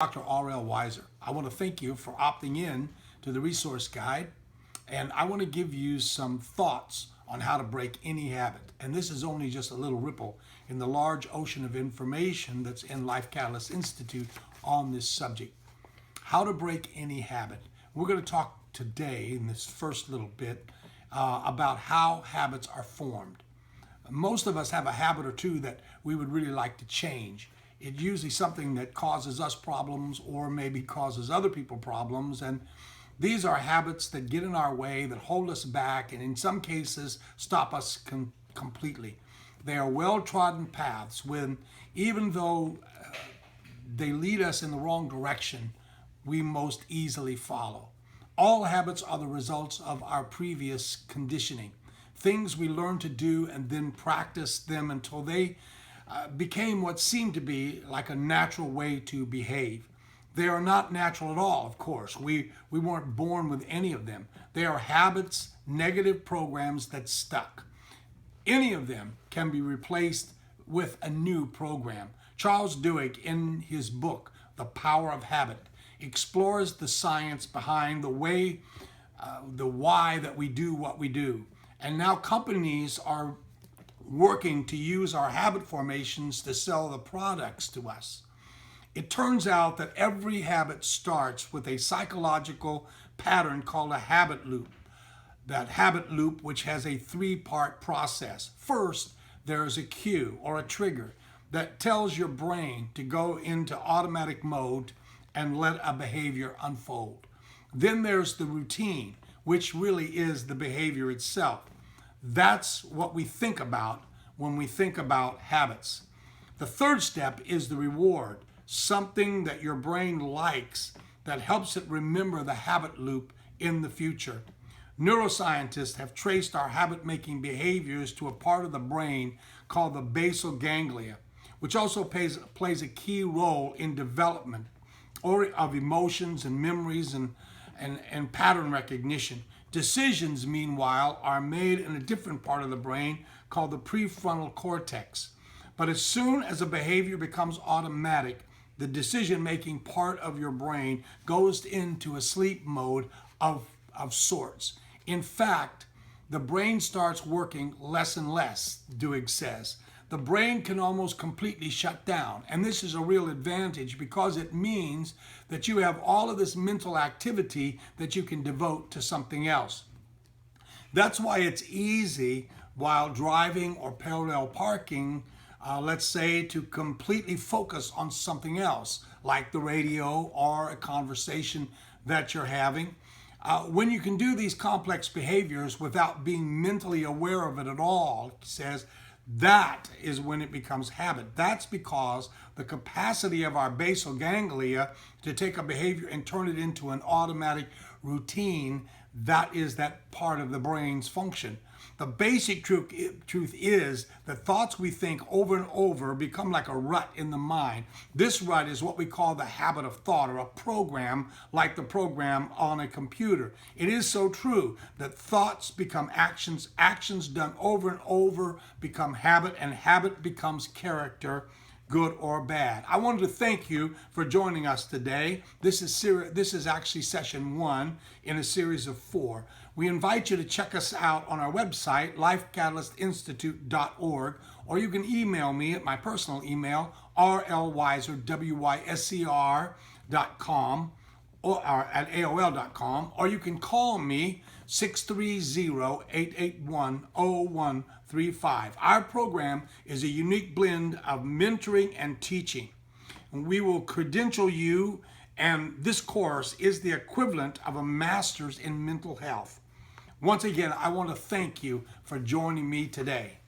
Dr. R.L. Weiser. I want to thank you for opting in to the resource guide, and I want to give you some thoughts on how to break any habit. And this is only just a little ripple in the large ocean of information that's in Life Catalyst Institute on this subject. How to break any habit. We're going to talk today in this first little bit about how habits are formed. Most of us have a habit or two that we would really like to change. It's usually something that causes us problems or maybe causes other people problems. And these are habits that get in our way, that hold us back, and in some cases stop us completely. They are well-trodden paths when, even though they lead us in the wrong direction, we most easily follow. All habits are the results of our previous conditioning. Things we learn to do and then practice them until they became what seemed to be like a natural way to behave. They are not natural at all, of course. We weren't born with any of them. They are habits, negative programs that stuck. Any of them can be replaced with a new program. Charles Duhigg, in his book, The Power of Habit, explores the science behind the why that we do what we do. And now companies are working to use our habit formations to sell the products to us. It turns out that every habit starts with a psychological pattern called a habit loop. That habit loop, which has a three-part process. First, there is a cue or a trigger that tells your brain to go into automatic mode and let a behavior unfold. Then there's the routine, which really is the behavior itself. That's what we think about when we think about habits. The third step is the reward, something that your brain likes that helps it remember the habit loop in the future. Neuroscientists have traced our habit-making behaviors to a part of the brain called the basal ganglia, which also plays a key role in development of emotions and memories and pattern recognition. Decisions, meanwhile, are made in a different part of the brain called the prefrontal cortex. But as soon as a behavior becomes automatic, the decision-making part of your brain goes into a sleep mode of sorts. In fact, the brain starts working less and less, Duhigg says. The brain can almost completely shut down. And this is a real advantage because it means that you have all of this mental activity that you can devote to something else. That's why it's easy while driving or parallel parking, let's say, to completely focus on something else, like the radio or a conversation that you're having. When you can do these complex behaviors without being mentally aware of it at all, he says, that is when it becomes habit. That's because the capacity of our basal ganglia to take a behavior and turn it into an automatic routine, that is that part of the brain's function. The basic truth is that thoughts we think over and over become like a rut in the mind. This rut is what we call the habit of thought, or a program like the program on a computer. It is so true that thoughts become actions, actions done over and over become habit, and habit becomes character, good or bad. I wanted to thank you for joining us today. This is actually session 1 in a series of 4. We invite you to check us out on our website, lifecatalyst.org, or you can email me at my personal email, rlweiser.com, or at AOL.com, or you can call me 630-881-0135. Our program is a unique blend of mentoring and teaching. We will credential you, and this course is the equivalent of a master's in mental health. Once again, I want to thank you for joining me today.